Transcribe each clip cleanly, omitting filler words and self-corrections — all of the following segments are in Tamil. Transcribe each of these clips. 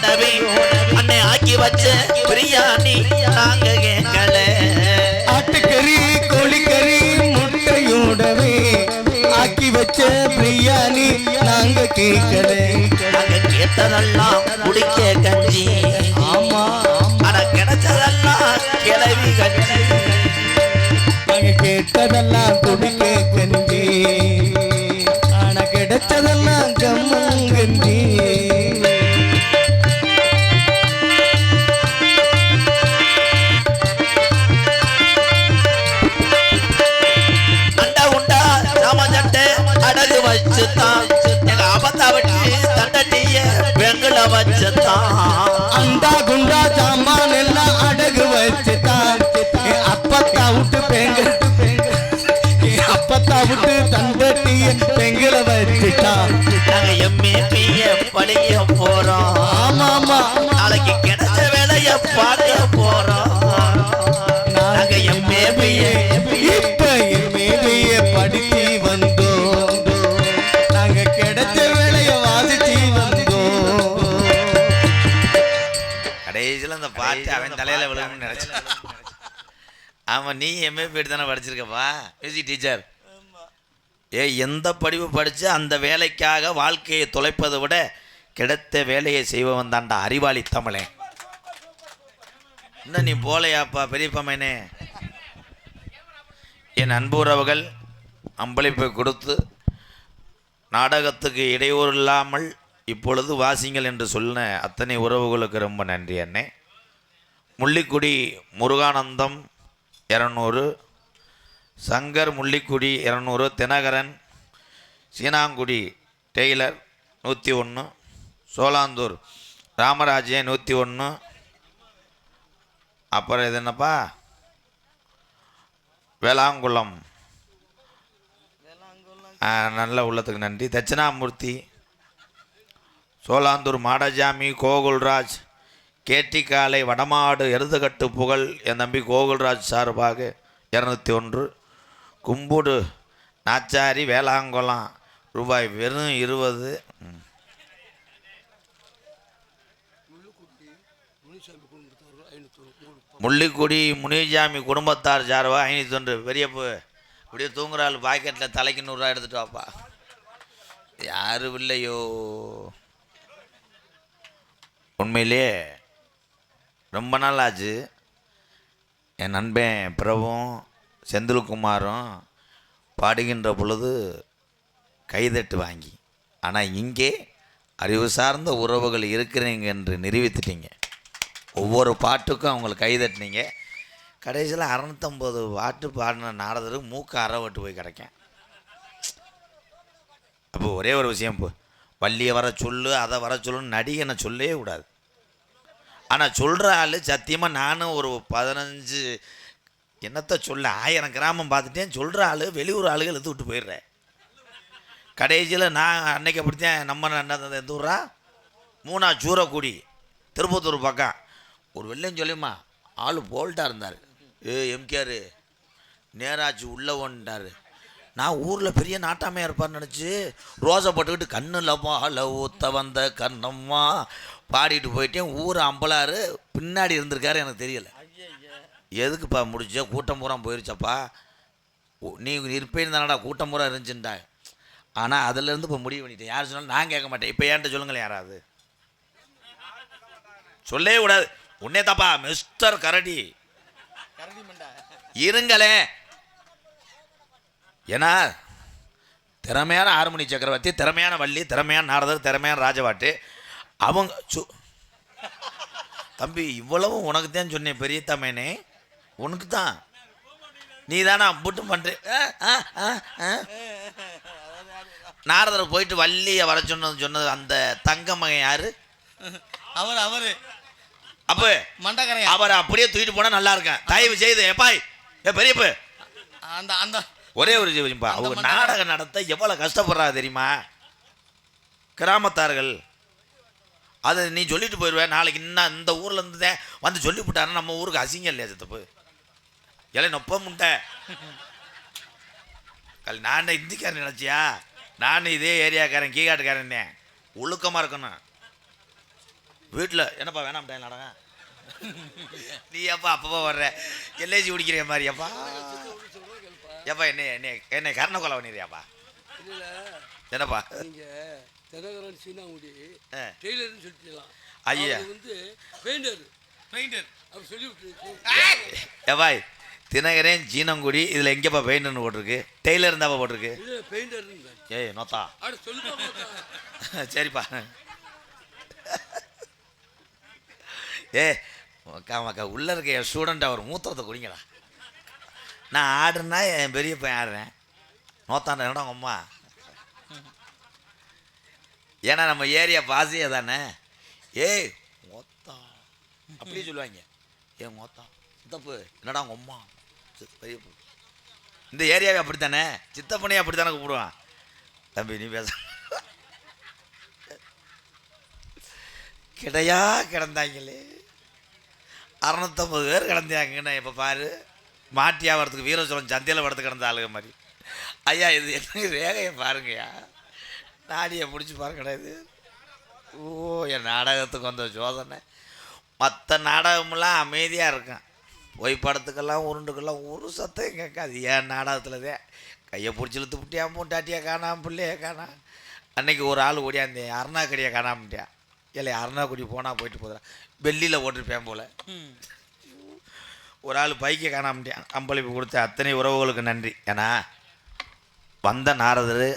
முட்டையோடவே அன்னை ஆக்கி வச்ச பிரியாணி நாங்க கேட்கல. ஆட்டுக்கறி கோழிக்கறி முட்டையோடவே ஆக்கி வச்ச பிரியாணி நாங்க கேட்கல. நாங்க கேட்டதெல்லாம் குடிக்க கஞ்சி. ஆமா ஆனா கிடைச்சதெல்லாம் கிளவி கஞ்சி. நாங்க கேட்டதெல்லாம் குடிக்க கஞ்சி ஆனா கிடைச்சதெல்லாம் கம்மங்கஞ்சி. அண்டா உண்டா சமச்சட்டை அடகு வச்சுத்தான் எங்க அப்பத்தா விட்டு தண்டட்டிய பெங்கள வச்சுத்தான். அண்டா குண்டா சாமான் எல்லாம் அடகு வச்சுட்டான் அப்பத்தா விட்டு அப்பத்தா விட்டு தண்டட்டிய பெங்கள வச்சுட்டான். நாங்க எம்ஏபிய படிக்க போறோம். ஆமா ஆமா நாளைக்கு கிடைச்ச வேலைய பார்க்க போறோம். நாங்க எம்ஏபிய இப்ப மேலைய படிச்சு வந்தோம். நாங்க கிடைச்ச வேலைய வாசிச்சு வந்தோம். கடைசியில் அந்த பாட்டு அவன் தலையில விழுகும்னு நினைச்சேன். ஆமா நீ எம்ஏ போயிட்டு தானே படிச்சிருக்கப்பா மியூசிக் டீச்சர். எந்த படிப்பு படிச்சு அந்த வேலைக்காக வாழ்க்கையை தொலைப்பதை விட கிடைத்த வேலையை செய்வவன் தான்டா அறிவாளி தமிழே. இன்னும் நீ போலையாப்பா பெரியப்பமேனே. என் அன்புறவுகள் அம்பளிப்பை கொடுத்து நாடகத்துக்கு இடையூறு இல்லாமல் இப்பொழுது வாசிங்கள் என்று சொன்ன அத்தனை உறவுகளுக்கு ரொம்ப நன்றி அண்ணே. முள்ளிக்குடி முருகானந்தம் 200, சங்கர் முள்ளிக்குடி 200, தினகரன் சீனாங்குடி டெய்லர் 101, சோலாந்தூர் ராமராஜே 101. அப்புறம் இது என்னப்பா வேளாங்குளம் நல்ல உள்ளத்துக்கு நன்றி. தட்சிணாமூர்த்தி, சோலாந்தூர் மாடஜாமி, கோகுல்ராஜ், கேட்டிக்காலை, வடமாடு, எருதுகட்டு புகழ் என் தம்பி கோகுல்ராஜ் சார்பாக 201, கும்புடு நாச்சாரி வேளாங்குளம் ரூபாய் வெறும் 20. முள்ளிக்குடி முனிசாமி குடும்பத்தார் சார்பாக 501. பெரியப்பு அப்படியே தூங்குறாள் பாக்கெட்டில் தலைக்கு 100 ரூபா எடுத்துட்டு வாப்பா. யாரும் இல்லையோ உண்மையிலே ரொம்ப நாள் ஆச்சு. என் நண்பன் பிரபும் செந்தில்குமாரும் பாடுகின்ற பொழுது கைதட்டு வாங்கி, ஆனால் இங்கே அறிவு சார்ந்த உறவுகள் இருக்கிறீங்க என்று நிரூபித்துட்டீங்க. ஒவ்வொரு பாட்டுக்கும் அவங்களுக்கு கைதட்டினீங்க. கடைசியில் 650 பாட்டு பாடின நாரதருக்கு மூக்கு அறவட்டு போய் கிடைக்கேன். அப்போ ஒரே ஒரு விஷயம், இப்போ வள்ளியை வர சொல்லு அதை வர சொல்லுன்னு நடிகனை சொல்லவே கூடாது. ஆனால் சொல்கிற ஆள் சத்தியமாக நானும் ஒரு 15 என்னத்தை சொல்ல 1000 கிராமம் பார்த்துட்டேன். சொல்கிற ஆள் வெளியூர் ஆளுகள் எடுத்து விட்டு போயிடுறேன். கடைசியில் நான் அன்னைக்கு அப்படித்தான். நம்ம என்ன எந்த ஊரா 3 சூரக்குடி திருப்பத்தூர் பக்கம் ஒரு வெள்ளையும் சொல்லியுமா ஆள் போல்ட்டாக இருந்தார். எம்கேஆர் நேராச்சு உள்ளே வந்துட்டார். நான் ஊரில் பெரிய நாட்டாமையாக இருப்பார்னு நினச்சி ரோசை போட்டுக்கிட்டு கண்ணில் பால ஊற்ற வந்த கண்ணம்மா பாடிட்டு போயிட்டேன். ஊர் அம்பலாறு பின்னாடி இருந்திருக்காரு, எனக்கு தெரியலை. எதுக்குப்பா முடிச்ச கூட்டம் பூரா போயிருச்சப்பா. நீ இருப்பேன்னு தானடா கூட்டம் பூரா இருந்துச்சுட்டா. ஆனால் அதிலேருந்து இப்போ முடிவு பண்ணிட்டேன். யார் சொன்னாலும் நான் கேட்க மாட்டேன். இப்போ ஏன்ட்ட சொல்லுங்களேன், யாராவது சொல்லவே கூடாது. உன்னே தப்பா மிஸ்டர் கரடி இருங்களே. ஏன்னா திறமையான ஆறுமணி சக்கரவர்த்தி, திறமையான வள்ளி, திறமையான நாரதர், திறமையான ராஜவாட்டு அவங்க தம்பி இவ்வளவும் உனக்கு தான் சொன்னேன். பெரிய தமையனே உனக்கு தான். நீ தானே அம்புட்டும் பண்ணுறேன். நாரதர் போயிட்டு வள்ளியை வர சொன்னது அந்த தங்க மகன் யாரு? அவரு அப்ப மண்டகரை அவரை அப்படியே தூக்கிட்டு போனா நல்லா இருக்கேன். தயவு செய்து எப்பாய் பெரியப்பு அந்த ஒரே ஒரு அவங்க நாடகம் நடத்த எவ்வளவு கஷ்டப்படுறா தெரியுமா கிராமத்தார்கள். அதை நீ சொல்லிட்டு போயிடுவேன். நாளைக்கு இன்னும் இந்த ஊர்ல இருந்து வந்து சொல்லிவிட்டாருன்னா நம்ம ஊருக்கு அசிங்கம் இல்லையா சித்தப்பு? இலை நொப்ப முட்டை நான் இந்திக்காரன் நினைச்சியா? நான் இதே ஏரியாக்காரன் கீகாட்டுக்காரன் ஒழுக்கமா இருக்கணும். வீட்டில் என்னப்பா வேணாம்ட்டேன் நாடகம் நீ அப்பா அப்பப்போ வர்ற எல்ஐசி குடிக்கிற மாதிரி அப்பா ஏப்பா என்னை கரண கொலை பண்ணிடுறியாப்பா என்னப்பா தினகரன் சீனாங்குடி டெய்லர்னு சொல்லிட்டுலாம் ஐயா வந்து பெயிண்டர் அவர் சொல்லி விட்டு ஏப்பாய் தினகரன் சீனங்குடி இதில் எங்கேப்பா பெயிண்டர்னு போட்டிருக்கு டெய்லர் இருந்தாப்பா போட்டிருக்கு பெயிண்டர் ஏய் நோத்தா சொல்லு சரிப்பா ஏ மக்கா உள்ளே இருக்க என் ஸ்டூடெண்ட் அவர் மூத்தத்தை குடிங்களா நான் ஆடுறேன்னா என் பெரிய பையன் ஆடுறேன் நோத்தாண்ட என்னடா உங்க அம்மா ஏன்னா நம்ம ஏரியா பாசியே தானே ஏய் மொத்தா அப்படியே சொல்லுவாங்க ஏன் மொத்தா சித்தப்பு என்னடா உங்க அம்மா பெரிய இந்த ஏரியாவே அப்படித்தானே சித்தப்பனையே அப்படித்தானே கூப்பிடுவான் தம்பி நீ பேச கிடையா கிடந்தாங்களே 650 பேர் கிடந்தாங்கண்ணே இப்போ பாரு மாட்டியா வரத்துக்கு வீரசோழன் சந்தையில் வரத்து கிடந்த ஆளுங்க மாதிரி ஐயா இது என்ன ரேகையை பாருங்கய்யா நாடியை பிடிச்சி பாருங்கடா இது ஓ என் நாடகத்துக்கு வந்த சோதனை மற்ற நாடகமெல்லாம் அமைதியாக இருக்கும் போய் படத்துக்கெல்லாம் உருண்டுக்கெல்லாம் ஒரு சத்தம் கேட்காது ஏன் நாடகத்தில் தான் கையை பிடிச்சி இழுத்து விட்டியா மூட்டாட்டியா காணாம பிள்ளைய காணா அன்னைக்கு ஒரு ஆள் ஓடியாந்தேன் அருணாக்கடியை காணாமட்டியா இல்லை அருணாக்குடி போனால் போயிட்டு போதுறா வெள்ளியில் ஓட்டிருப்பேன் போல் ஒரு ஆள் பைக்கை காணாமட்டியான் அம்பளிப்பு கொடுத்த அத்தனை உறவுகளுக்கு நன்றி. ஏன்னா வந்த நாரதர்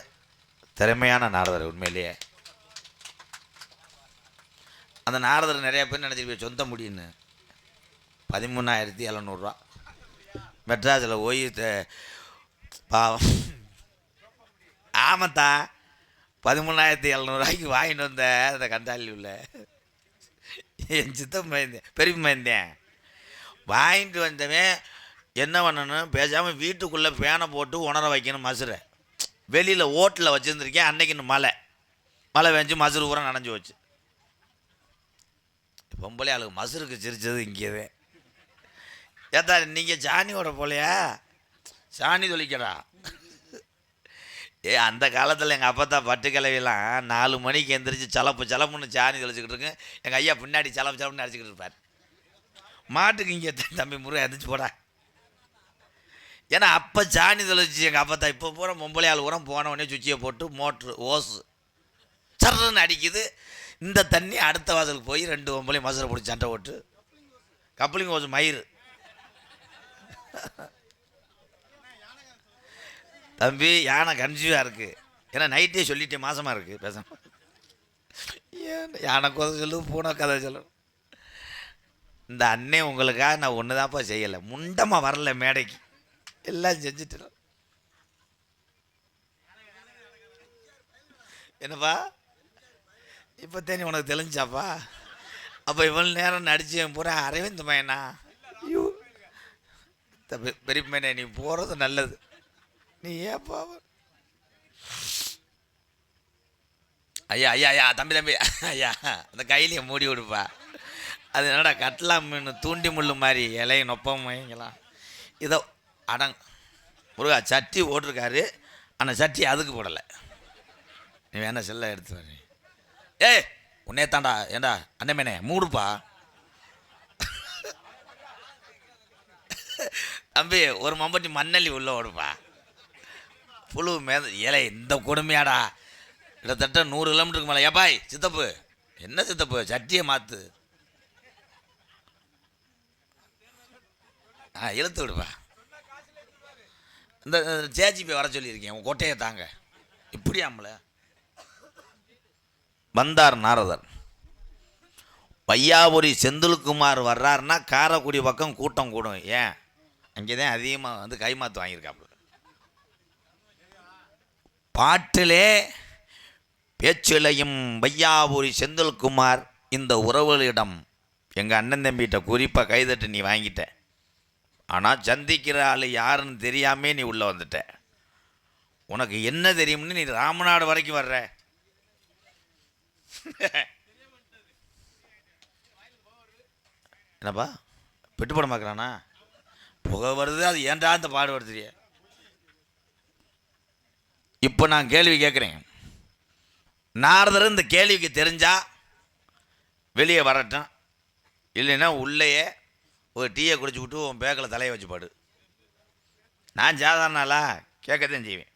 திறமையான நாரதர் உண்மையிலேயே. அந்த நாரதர் நிறையா பேர் நினச்சிட்டு சொந்த முடியுன்னு 13,700 மெட்ராஸில் போய் பாவம் ஆமாத்தா 13,700 வாங்கிட்டு வந்த அந்த கண்டாளி உள்ள என் சித்தம் பயந்தேன் பெரியப்ப பயந்தேன் வாங்கிட்டு வந்தவன் என்ன பண்ணணும் பேசாமல் வீட்டுக்குள்ளே பேனை போட்டு உணர வைக்கணும் மசுரை. வெளியில் ஓட்டில் வச்சுருந்துருக்கேன். அன்னைக்குன்னு மழை பெஞ்சு மசுறு பூரா நனைஞ்சு வச்சு. பொம்பளை ஆளுக்கு மசுருக்கு சிரிச்சது இங்கேவே. ஏத்தா நீங்கள் சாணியோட போலையா சாணி தொளிக்கடா. அந்த காலத்தில் எங்கள் அப்பா தான் பட்டு கிளவியெல்லாம் 4 மணிக்கு எந்திரிச்சு சலப்புன்னு சாணி தொளிச்சிக்கிட்டு இருக்கு. எங்கள் ஐயா பின்னாடி சலப்புன்னு அடிச்சுக்கிட்டு இருப்பார். மாட்டுக்கு இங்கே தம்பி முறை எந்திரிச்சு போடா. ஏன்னா அப்போ சாணி தொலைச்சி எங்கள் அப்பா தான். இப்போ பூரா பொம்பளை ஆள் பூரா போன உடனே சுவிட்சியை போட்டு மோட்ரு ஓசு சர்ன்னு அடிக்குது. இந்த தண்ணி அடுத்த வாசலுக்கு போய் 2 பொம்பளை மசுரை பிடிச்சி சண்டை போட்டு கப்ளிங் ஓசு மயிறு. தம்பி யானை கன்ஃபியூஸாக இருக்குது. ஏன்னா நைட்டே சொல்லிட்டேன் மாசமாக இருக்குது பேச. யானை கதை சொல்லு பூனை கதை சொல்லு. இந்த அண்ணே உங்களுக்காக நான் ஒன்று தான்ப்பா செய்யலை. முண்டமாக வரல மேடைக்கு எல்லாம் செஞ்சுட்டு. என்னப்பா இப்போ தேனி உனக்கு தெளிஞ்சாப்பா. அப்போ இவ்வளோ நேரம் நடிச்சு பூரா அரவிந்த் பையனா. ஐயோ பெரிய பையனே நீ போகிறது நல்லது. நீ ஏப்பா ஐயா ஐயா ஐயா தம்பி ஐயா அந்த கையிலேயே மூடி விடுப்பா. அது என்னடா கட்லா மீன் தூண்டி முள்ளு மாதிரி இலையை நொப்பம் வாங்கிக்கலாம். இதோ முருகா சட்டி ஓட்டிருக்காரு. ஆனால் சட்டி அதுக்கு போடலை. நீ வேணா செல்ல எடுத்து வர. ஏய் உன்னே தாண்டா ஏண்டா அண்ணமேனே மூடுப்பா. தம்பி ஒரு மம்பட்டி மண்ணள்ளி உள்ள ஓடுப்பா. புழு இலை இந்த கொடுமையாடா. கிட்டத்தட்ட 100 கிலோமீட்டருக்கு மேலே. ஏப்பாய் சித்தப்பு என்ன சித்தப்பு சட்டியை மாற்று. இழுத்து விடுப்பா. இந்த ஜேஜிபி வர சொல்லியிருக்கேன். உன் கோட்டையை தாங்க. இப்படியாமல வந்தார் நாரதர். வையாபுரி செந்தில்குமார் வர்றாருன்னா காரைக்குடி பக்கம் கூட்டம் கூடும். ஏன் அங்கே தான் அதிகமாக வந்து கைமாத்து வாங்கியிருக்காப்புல. பாட்டிலே பேச்சிலையும் வையாபுரி செந்தில்குமார் இந்த உறவுகளிடம் எங்கள் அண்ணன் தம்பிகிட்ட குறிப்பாக கைதட்டு நீ வாங்கிட்ட. ஆனால் சந்திக்கிற ஆள் யாருன்னு தெரியாமே நீ உள்ளே வந்துட்ட. உனக்கு என்ன தெரியும்னு நீ ராமநாடு வரைக்கும் வர்ற. என்னப்பா பெட்டு படம் பார்க்குறானா? புகை வருது. அது ஏன்டா இந்த பாடுபடுத்துறிய? இப்போ நான் கேள்வி கேட்குறேன். நாரதர் இந்த கேள்விக்கு தெரிஞ்சா வெளியே வரட்டும், இல்லைன்னா உள்ளேயே ஒரு டீயை குடிச்சு விட்டு உன் பேக்கில் தலையை வச்சு பாடு. நான் சாதாரணாலா கேட்கத்தான் செய்வேன்.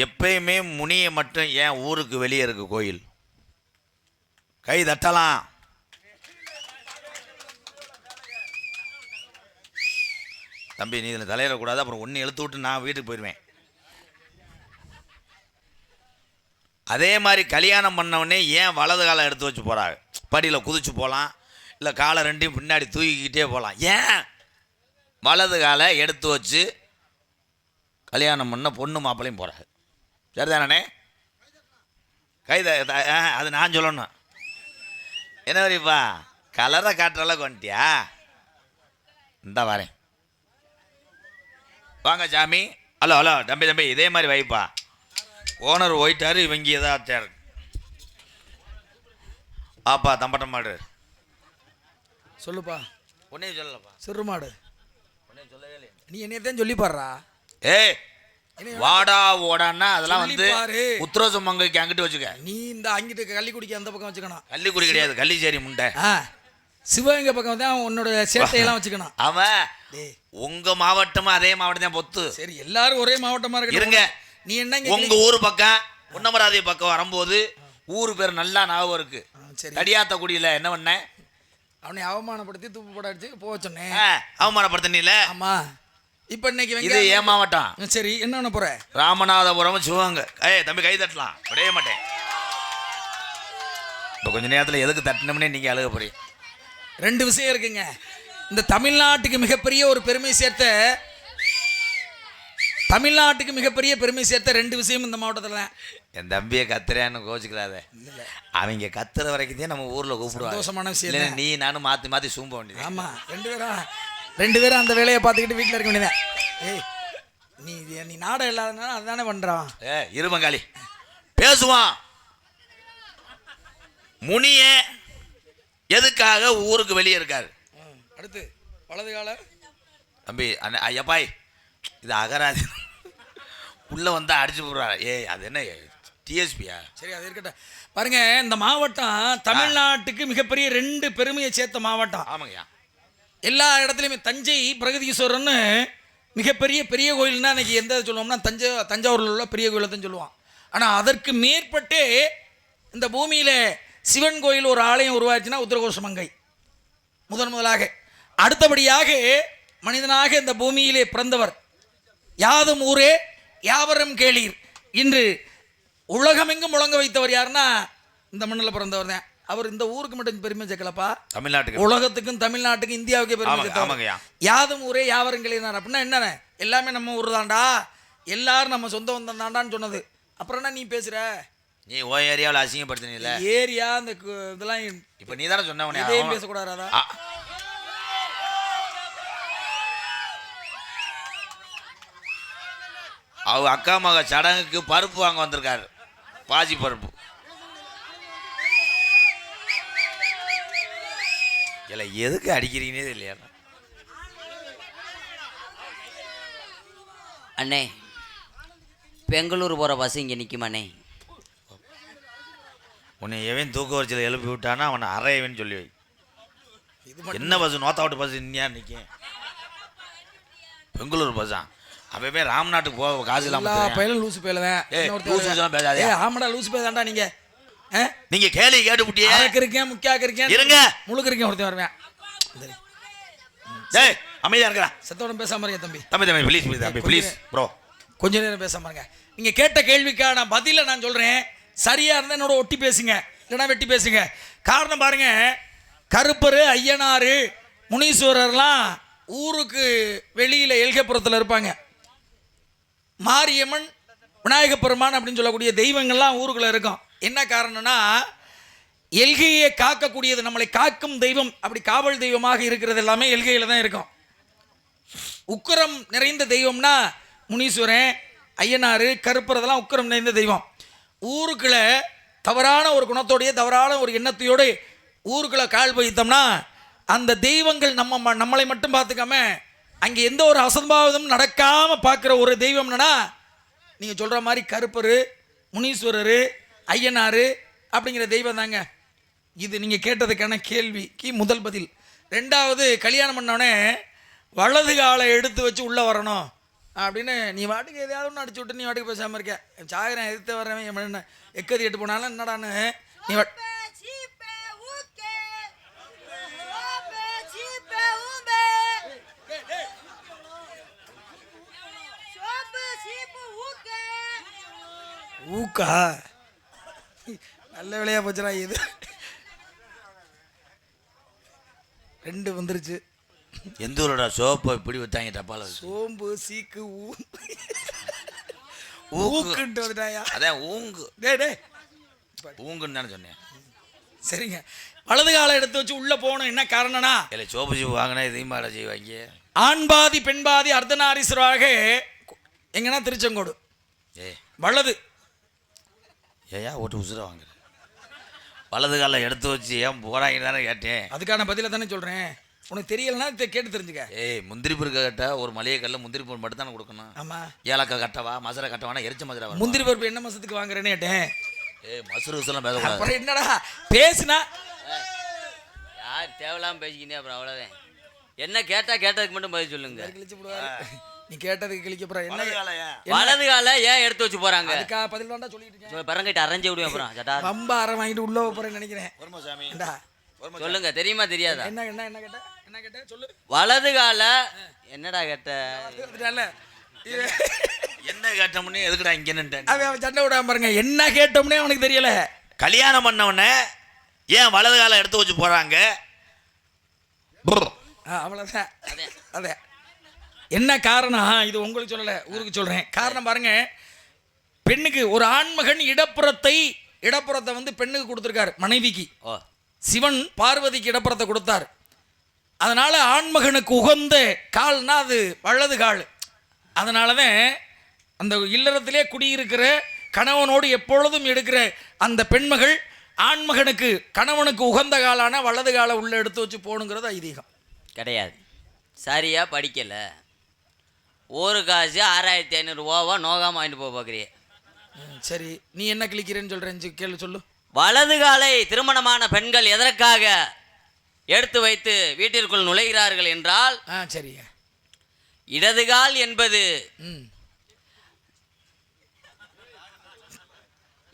எப்பயுமே முனியை மட்டும் ஏன் ஊருக்கு வெளியே இருக்கு கோயில்? கை தட்டலாம். தம்பி, நீ இதில் தலையிடக்கூடாது, அப்புறம் ஒன்று இழுத்து விட்டு நான் வீட்டுக்கு போயிடுவேன். அதே மாதிரி கல்யாணம் பண்ணவொடனே ஏன் வலது காலை எடுத்து வச்சு போகிறாங்க? படியில் குதிச்சு போகலாம், இல்லை காலை ரெண்டையும் பின்னாடி தூக்கிக்கிட்டே போகலாம். ஏன் வலது காலை எடுத்து வச்சு கல்யாணம் பண்ண பொண்ணு மாப்பிள்ளையும் போகிறாங்க? சரிதானே? அது நான் சொல்லணும். என்ன வரைப்பா கலரை காட்டுற அளவுக்கு வந்துட்டியா? இந்த வரேன், வாங்க சாமி. ஹலோ ஹலோ தம்பி, இதே மாதிரி வைப்பா. ஓனர் போயிட்டாரு, இவங்க ஏதாச்சாரு. ஆப்பா தம்பட்ட மாடு சொல்லுப்பா. உன்னையும் சொல்லலப்பா. சிறு மாடு உன்னையும் சொல்லவே இல்லையா? நீ என்னையத்தான் சொல்லி பாடுறா. ஏய் வாடா ஓடான்னா அதெல்லாம் வந்து பாரு. உத்தரவாசம் மங்கைக்கு அங்கிட்டு வச்சுக்க. நீ இந்த அங்கிட்டு கள்ளி குடிக்க அந்த பக்கம் வச்சுக்கணும். கள்ளிக்குடி கிடையாது, கள்ளிச்சேரி முண்டை. சிவகங்கை பக்கம் தான் உன்னோட சேட்டையெல்லாம் வச்சுக்கணும். அவன் உங்க மாவட்டமும் அதே மாவட்டம் தான் பொத்து. சரி, எல்லாரும் ஒரே மாவட்டமா இருங்க. நீ என்ன உங்க ஊர் பக்கம் உன்னமராதி பக்கம் வரும்போது ஊரு பேர் நல்லா ஞாபகம் இருக்கு. தடியாத்த குடியில என்ன பண்ண? அவனை அவமானப்படுத்தி துப்பு போட அடிச்சு போக சொன்னேன். அவமானப்படுத்தினில? ஆமா. இப்ப இன்னைக்கு இது ஏன் மாவட்டம்? சரி, என்ன பண்ண போற? ராமநாதபுரம் சிவகங்கை. தம்பி கை தட்டலாம், விடைய மாட்டேன். இப்போ கொஞ்ச நேரத்தில் எதுக்கு தட்டினோம்னே நீங்க அழுக போறீங்க. ரெண்டு விஷயம் இருக்குங்க. இந்த தமிழ்நாட்டுக்கு மிகப்பெரிய ஒரு பெருமை சேர்த்த ரெண்டு விஷயம் இந்த மாவட்டத்தில். என் தம்பியை கத்துறான்னு கோச்சுக்கிறாத. அவங்க கத்துற வரைக்கும் நம்ம ஊர்ல கூப்பிடுவாங்க. சந்தோஷமான விஷயம். நீ நானும் மாத்தி சூம்ப வேண்டியது. ஆமா, ரெண்டு பேரும் அந்த வேலையை பார்த்துக்கிட்டு வீட்டில் இருக்க வேண்டியதான். நீ நாடகம் இல்லாதனால அதுதானே பண்றான். இருமங்காளி பேசுவான். முனிய எதுக்காக ஊருக்கு வெளியே இருக்காரு? அடுத்து வலது கால தம்பி ஐயப்பாய், இது அகராதி உள்ள வந்தா அடிச்சு போடுறாரு. அது என்ன டிஎஸ்பியா? சரி, அது இருக்கட்டும். பாருங்க, இந்த மாவட்டம் தமிழ்நாட்டுக்கு மிகப்பெரிய ரெண்டு பெருமையை சேர்த்த மாவட்டம். ஆமாங்கய்யா. எல்லா இடத்துலையுமே தஞ்சை பிரகதீஸ்வரர்னு பெரிய கோயில்னா இன்னைக்கு எந்த சொல்லுவோம்னா தஞ்சாவூரில் உள்ள பெரிய கோயிலை தான் சொல்லுவான். ஆனால் அதற்கு மேற்பட்டே இந்த பூமியில் சிவன் கோயில் ஒரு ஆலயம் உருவாச்சுன்னா உத்தரகோச மங்கை முதலாக. அடுத்தபடியாக மனிதனாக இந்த பூமியிலே பிறந்தவர் யாதும் ஊரே யாவரும் கேளீர். இன்று உலகமெங்கும் முழங்க வைத்தவர் யாருன்னா இந்த மண்ணில் பிறந்தவர் தான். அவர் இந்த ஊருக்கு மட்டும் பெருமை சேர்க்கலப்பா, தமிழ்நாட்டுக்கு, உலகத்துக்கும் தமிழ்நாட்டுக்கும் இந்தியாவுக்கே பெருமை சேர்த்தவர். யாதும் ஊரே யாவரும் கேளீர் அப்படின்னா என்ன? எல்லாமே நம்ம ஊர் தான்டா, எல்லாரும் நம்ம சொந்த வந்தம் தாண்டான்னு சொன்னது. அப்புறம் என்ன நீ பேசுற? நீ ஓ ஏரியாவில் அசிங்கப்படுத்தினீல ஏரியா அந்த இதெல்லாம் இப்போ நீ தானே சொன்ன. எதையும் பேசக்கூடாதா? அவ அக்கா மக சடங்குக்கு பருப்பு வாங்க வந்திருக்காரு, பாசி பருப்பு. இல்லை எதுக்கு அடிக்கிறீங்கன்னே இல்லையா? அண்ணே, பெங்களூர் போகிற பஸ் இங்கே நிற்குமாண்ணே. உன்னை எவன் தூக்க வரிசையில் எழுப்பி விட்டானா அவனை அறையவன் சொல்லி வை. என்ன பஸ்? நோத்தா விட்டு பஸ் இன்னியா நிற்க? பெங்களூர் பஸ்ஸா? அப்பவே ராம்நாட்டுக்கு போக காசு இல்லாம பையன் லூசு பையல தான். ஆமாடா, லூசு பையன் தான்டா. நீங்க கேள்வி கேட்டு புட்டியே இருக்கேன், முக்கியாக இருக்கேன், இருங்க, முழுக்க இருக்கேன், ஒருத்தன் வருவேன். டேய் அமைதியா இருக்கடா, சத்தோட பேசாம இருங்க தம்பி. தம்பி ப்ளீஸ் தம்பி ப்ளீஸ் ப்ரோ, கொஞ்ச நேரம் பேசாம இருங்க. நீங்க கேட்ட கேள்விக்கான பதில நான் சொல்றேன். சரியா இருந்தா என்னோட ஒட்டி பேசுங்க, இல்லைன்னா வெட்டி பேசுங்க. காரணம் பாருங்க, கருப்பரு, ஐயனாரு, முனீஸ்வரர்லாம் ஊருக்கு வெளியில எல்கைப்புறத்தில் இருப்பாங்க. மாரியம்மன், விநாயக பெருமான் அப்படின்னு சொல்லக்கூடிய தெய்வங்கள்லாம் ஊருக்குள்ள இருக்கும். என்ன காரணம்னா, எல்கையை காக்கக்கூடியது, நம்மளை காக்கும் தெய்வம், அப்படி காவல் தெய்வமாக இருக்கிறது எல்லாமே எல்கையில தான் இருக்கும். உக்கரம் நிறைந்த தெய்வம்னா முனீஸ்வரன், ஐயனாரு, கருப்பறதெல்லாம் உக்கரம் நிறைந்த தெய்வம். ஊருக்குள்ள தவறான ஒரு குணத்தோடைய, தவறான ஒரு எண்ணத்தையோடு ஊருக்குள்ள கால் வைத்தோம்னா அந்த தெய்வங்கள் நம்மளை மட்டும் பார்த்துக்காம அங்கே எந்த ஒரு அசம்பாவிதமும் நடக்காமல் பார்க்குற ஒரு தெய்வம் என்னன்னா, நீங்கள் சொல்கிற மாதிரி கருப்பரு, முனீஸ்வரர், ஐயனார், அப்படிங்கிற தெய்வம் தாங்க. இது நீங்கள் கேட்டதுக்கான கேள்விக்கு முதல் பதில். ரெண்டாவது, கல்யாணம் பண்ணோடனே வலது காலை எடுத்து வச்சு உள்ளே வரணும் அப்படின்னு நீ வாட்டுக்கு எதையாவது ஒன்று அடிச்சு விட்டு நீ வாட்டுக்கு பேசாமல் இருக்க. சாகரம் எதிர்த்து வர்றவன் என்ன எக்கதி எட்டு போனாலும் என்னடான்னு நீ ஊக்கா நல்ல வேலையாக போச்சுடா. இது 2 வந்துருச்சு. எந்த ஊரோட சோப்பை இப்படி வச்சாங்க டப்பால? சோம்பு சீக்கு ஊக்குன்ட்டு வந்துட்டாயா? அதான் ஊங்கு. டே ஊங்குன்னு தானே சொன்னேன். சரிங்க. வலது காலை எடுத்து வச்சு உள்ளே போகணும். என்ன காரணம்னா, இல்லை சோப்பு சீப்பு வாங்கினா இதையும் மாட செய்வாங்க. ஆண் பாதி பெண் பாதி அர்த்தநாரீஸ்வராக எங்கன்னா திருச்செங்கோடு வலது. ஏயா ஓட்டு உசுர வாங்குற? வலது காலில் எடுத்து வச்சு ஏன் போகிறாங்க தானே கேட்டேன். அதுக்கான பதிலை தானே சொல்கிறேன். உனக்கு தெரியலன்னா கேட்டு தெரிஞ்சுக்க. முந்திரி பருப்பு கட்ட ஒரு மளிகை கல்ல முந்திரி பருப்பு மட்டும் தானே கொடுக்கணும். ஆமாம். ஏலக்காய் கட்டவா மசரை கட்டவானா எரிச்ச மதுரை முந்திரி பருப்பு என்ன மாதத்துக்கு வாங்குறேன்னு கேட்டேன். மசூர் விசலாம் பேச. அப்புறம் என்னடா பேசுனா யார் தேவையில்லாமல் பேசிக்கினே அப்புறம் அவ்வளோதான். என்ன கேட்டதுக்கு மட்டும் பதில் சொல்லுங்க. கிழிச்சு போடுவாரு. நீ கேட்டதுக்கு கிழிக்க போற. என்ன வலது காலை ஏன் எடுத்து வச்சு போறாங்க? அதுக்கா பதில் வேண்டாம் சொல்லிட்டு இருக்கேன். பரங்கிட்ட அரைஞ்சு விடுவேன் அப்புறம் சட்டா ரொம்ப அரை வாங்கிட்டு உள்ள போறேன்னு நினைக்கிறேன். சொல்லுங்க, தெரியுமா தெரியாதா? என்ன என்ன என்ன கேட்ட என்ன கேட்ட சொல்லு. வலது காலை என்னடா கேட்ட? என்ன கேட்டோம்னே எதுக்குடா இங்கே நின்ட்டேன்? அவன் சண்டை விடாம பாருங்க. என்ன கேட்டோம்னே அவனுக்கு தெரியல. கல்யாணம் பண்ணவனே ஏன் வலது காலை எடுத்து வச்சு போறாங்க? அவ்வளோதான். அதே என்ன காரணம்? இது உங்களுக்கு சொல்லலை, ஊருக்கு சொல்கிறேன். காரணம் பாருங்க. பெண்ணுக்கு ஒரு ஆண்மகன் இடப்புறத்தை வந்து பெண்ணுக்கு கொடுத்துருக்காரு, மனைவிக்கு. சிவன் பார்வதிக்கு இடப்புறத்தை கொடுத்தார். அதனால ஆண்மகனுக்கு உகந்த கால்னா அது வலது கால். அதனால தான் அந்த இல்லறத்திலே குடியிருக்கிற கணவனோடு எப்பொழுதும் எடுக்கிற அந்த பெண்மகள் ஆண்மகனுக்கு கணவனுக்கு உகந்த காலான வலது காலை உள்ள எடுத்து வச்சு போகணுங்கிறது ஐதீகம் கிடையாது. சரியா படிக்கல. ஒரு காசு 6500 ரூபாவா நோகாம வாங்கிட்டு போக பார்க்குறிய. சரி, நீ என்ன கிளிக்கிறேன்னு சொல்கிறேன், கேள்வி சொல்லு. வலது காலை திருமணமான பெண்கள் எதற்காக எடுத்து வைத்து வீட்டிற்குள் நுழைகிறார்கள் என்றால், சரிங்க, இடது கால் என்பது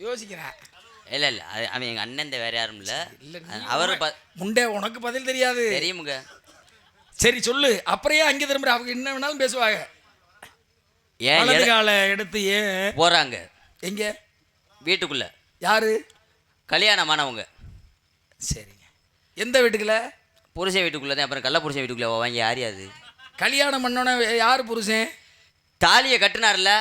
யோசிக்கிறேன். இல்லை இல்லை, அது அவன் எங்கள் அண்ணன் வேற யாரும் இல்லை. அவர் முண்டே உனக்கு பதில் தெரியாது தெரியுமுங்க. சரி சொல்லு. அப்புறையே அங்கே திரும்ப அவங்க என்ன வேணாலும் பேசுவாங்க. வலது காலை எடுத்து ஏன் போறாங்க? எங்க வீட்டுக்குள்ள. யாரு? கல்யாணமானவங்க. சரிங்க. எந்த வீட்டுக்குள்ள? புருஷன் வீட்டுக்குள்ள தான். அப்புறம் கள்ள புருஷன் வீட்டுக்குள்ள வாங்கி யாரியாது? கல்யாணம் பண்ணோன்னே யாரு புருஷன்? தாலியை கட்டினார்ல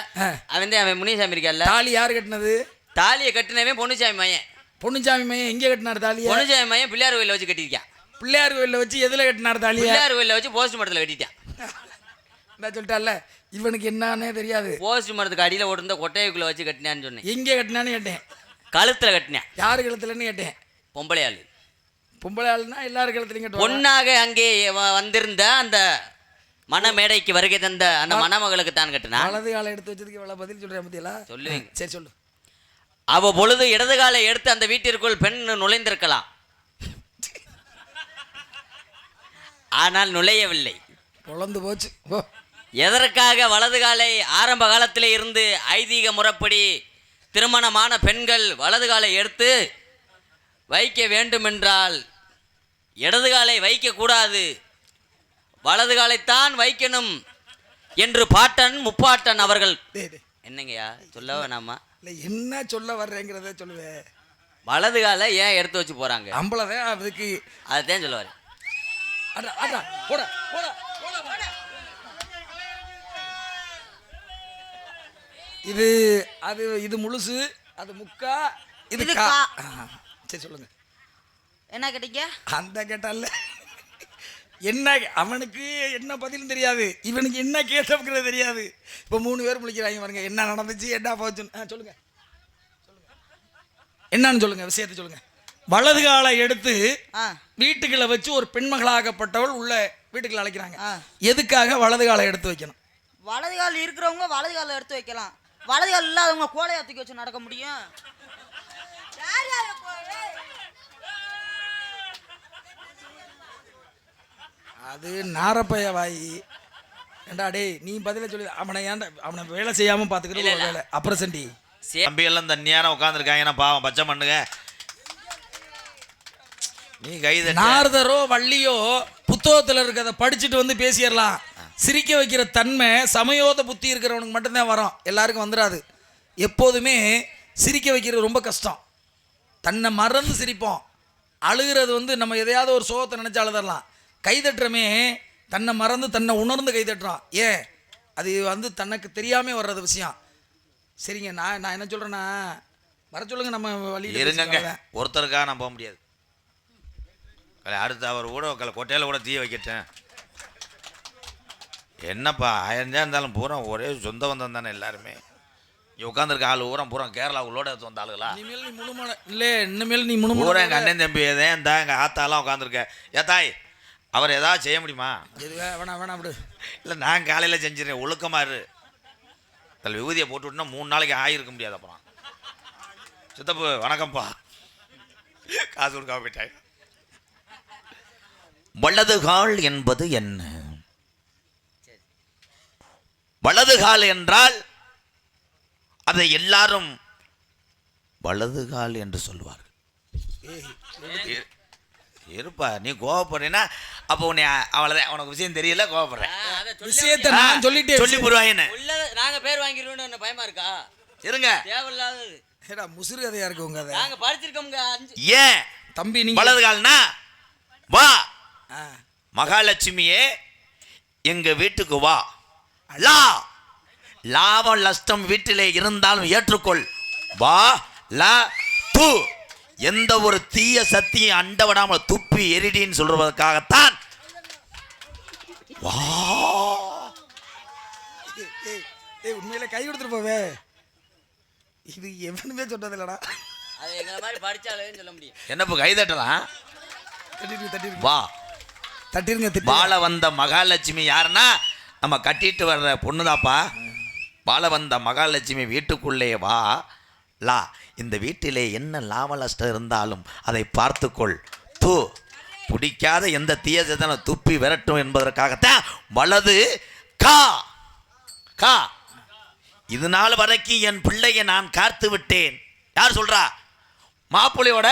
அவன் தான். அவன் முனிசாமி இருக்கார்ல. தாலி யாரு கட்டினது? தாலியை கட்டினவன் பொன்னுசாமி மையன். பொன்னுசாமி மையன் எங்கே கட்டினார் தாலியை? பொன்னுசாமி மையன் பிள்ளையார் கோயிலில் வச்சு கட்டியிருக்கான். பிள்ளையார் கோயிலில் வச்சு எதில் கட்டினார் தாலியை? பிள்ளையார் கோயிலில் வச்சு போஸ்ட் மரத்தில் கட்டிட்டான். நான் சொல்லிட்டால இவனுக்கு என்னன்னே தெரியாது. போஸ்ட் மரத்துக்கு அடியில் ஓட்டிருந்த கொட்டைக்குள்ளே வச்சு கட்டினான்னு சொன்னேன். எங்கே கட்டினான்னு கேட்டேன். கழுத்தில் கட்டினேன். யாரு கழுத்துலன்னு கேட்டேன். பொம்பளை ஆள். பொம்பளை ஆளுனா எல்லாரும் கழுத்துலையும் கட்டுவாங்க. பொண்ணாக அங்கே வந்திருந்த அந்த மணமேடைக்கு வருகை தந்த அந்த மணமகளுக்கு தான் கட்டினா. வலது காலை எடுத்து வச்சதுக்கு இவ்வளோ பதில் சொல்கிறேன் பத்தியெல்லாம் சொல்லுவீங்க. சரி சொல்லு. அவ பொழுது இடது காலை எடுத்து அந்த வீட்டிற்குள் பெண் நுழைந்திருக்கலாம், ஆனால் நுழையவில்லை. குழந்து போச்சு. எதற்காக வலது காலை ஆரம்ப காலத்திலே இருந்து ஐதீக முறைப்படி திருமணமான பெண்கள் வலது காலை எடுத்து வைக்க வேண்டுமென்றால் இடது காலை வைக்கக்கூடாது, வலது காலைத்தான் வைக்கணும் என்று பாட்டன் முப்பாட்டன் அவர்கள். என்னங்கய்யா சொல்ல வேணாமா? இல்லை என்ன சொல்ல வர்றேங்கிறத சொல்லுவேன். வலது காலை ஏன் எடுத்து வச்சு போறாங்க? அம்பளதான் அதுக்கு. அதுதான் சொல்ல வரேன். இது அது இது முழுசு, அது முக்கா, இது கா. சரி சொல்லுங்க. என்ன கேட்டீங்க? அந்த கேட்டால என்ன அவனுக்கு என்ன பதிலும் தெரியாது, இவனுக்கு என்ன கேட்டோங்கிறது தெரியாது. இப்போ 3 பேர் முழிக்கிறாங்க பாருங்க. என்ன நடந்துச்சு, என்ன போச்சு, சொல்லுங்க என்னன்னு சொல்லுங்க, விஷயத்தை சொல்லுங்க. வலது காலை எடுத்து வீட்டுக்குள்ள வச்சு ஒரு பெண்மகளாகப்பட்டவள் உள்ள வீட்டுக்குள்ள அழைக்கிறாங்க. எதுக்காக வலது காலை எடுத்து வைக்கணும்? வலது கால் இருக்கிறவங்க வலது காலை எடுத்து வைக்கலாம், வலது கால் இல்லாதவங்க கோலையா தூக்கி வச்சு நடக்க முடியும். அது நாரப்பைய வாயி. ஏண்டா டேய் நீ பதில சொல்லி அவனை ஏன்டா அவனை வேலை செய்யாமல் பார்த்துக்கிட்டு ஒரு வேலை அப்புறம் சண்டி. தம்பி எல்லாம் தண்ணியான உட்காந்துருக்காங்க. நான் பாவம் பச்சை பண்ணுங்க. நீ கைது நாரதரோ வள்ளியோ புத்தகத்தில் இருக்கிறத படிச்சுட்டு வந்து பேசிடலாம். சிரிக்க வைக்கிற தன்மை சமயோத புத்தி இருக்கிறவனுக்கு மட்டும்தான் வரும், எல்லாருக்கும் வந்துடாது. எப்போதுமே சிரிக்க வைக்கிறது ரொம்ப கஷ்டம். தன்னை மறந்து சிரிப்போம். அழுகிறது வந்து நம்ம எதையாவது ஒரு சோகத்தை நினச்சி அழுதரலாம். கைதட்டுறமே தன்னை மறந்து தன்னை உணர்ந்து கைதட்டுறான். ஏன் அது வந்து தனக்கு தெரியாமல் வர்றது விஷயம். சரிங்க, நான் என்ன சொல்கிறேன்னா வர சொல்லுங்க, நம்ம வழியில் இருங்க. ஒருத்தருக்காக நான் போக முடியாது. அடுத்து அவர் கூட கொட்டையில் கூட தீய வைக்கிட்டேன். என்னப்பா 1000 இருந்தாலும் பூரா ஒரே சொந்த வந்தம் தானே எல்லாருமே. இங்கே உட்காந்துருக்க ஆள் பூரா கேரளா உள்ளோட வந்த ஆளுங்களா? இனிமேல் நீ முழுமலை இல்லை, இனிமேல் நீ முழுமலை பூரா எங்கள் அண்ணன் தம்பி எதே இந்த எங்கள் ஆத்தாலாம் உட்காந்துருக்க. தாய் அவர் ஏதாவது செய்ய முடியுமா? வேணாம் விடு. இல்லை நான் காலையில் செஞ்சிடறேன். ஒழுக்கமாக இரு. அதில் விபூதியை போட்டு விட்டுனா 3 நாளைக்கு ஆகிருக்க முடியாது. அப்புறம் சித்தப்பு வணக்கம்ப்பா, காசு கொடுக்காம போயிட்டாய். வலதுகால் என்பது என்ன? வலதுகால் என்றால் அதை எல்லாரும் வலதுகால் என்று சொல்வார்கள். இருப்பா, நீ கோவப்படுறீன்னா அப்போ உன்னை அவ்வளோதான், உனக்கு விஷயம் தெரியல, கோவப்படுறேன். விஷயத்தை நான் சொல்லிட்டே சொல்லி போடுவாங்க. நாங்க பேர் வாங்கிடுவோம்னு பயமா இருக்கா? இருங்க, தேவையில்லாதது. ஏடா முசிறு கதையா இருக்கு உங்க கதை. நாங்க படிச்சிருக்கோம்ங்க. ஏன் தம்பி நீங்க வலதுகால்னா வா மகாலட்சுமியே எங்க வீட்டுக்கு வா. லா லாபம் லஷ்டம் வீட்டிலே இருந்தாலும் ஏற்றுக்கொள். வா லா து எந்த ஒரு தீய சக்தியை அண்ட விடாமல் துப்பி எரிடின்னு சொல்றதுக்காகத்தான் வா. உண்மையில கை கொடுத்துட்டு போவே. இது எவனுமே சொன்னது இல்லடா. அது எங்களை மாதிரி படிச்சாலே சொல்ல முடியும். என்னப்பா கை தட்டலாம்? வா தட்டிருங்க. வாழ வந்த மகாலட்சுமி யாருன்னா நம்ம கட்டிட்டு வர்ற பொண்ணுதாப்பா. வாழ வந்த மகாலட்சுமி வீட்டுக்குள்ளே வா லா. இந்த வீட்டிலே என்ன லாவலஷ்டம் இருந்தாலும் அதை பார்த்துக்கொள். தூ பிடிக்காத எந்த தீய சேதனை துப்பி விரட்டும் என்பதற்காகத்தான் வலது கா கா. இது நாள் வரைக்கும் என் பிள்ளையை நான் காத்து விட்டேன். யார் சொல்றா? மாப்பிள்ளையோட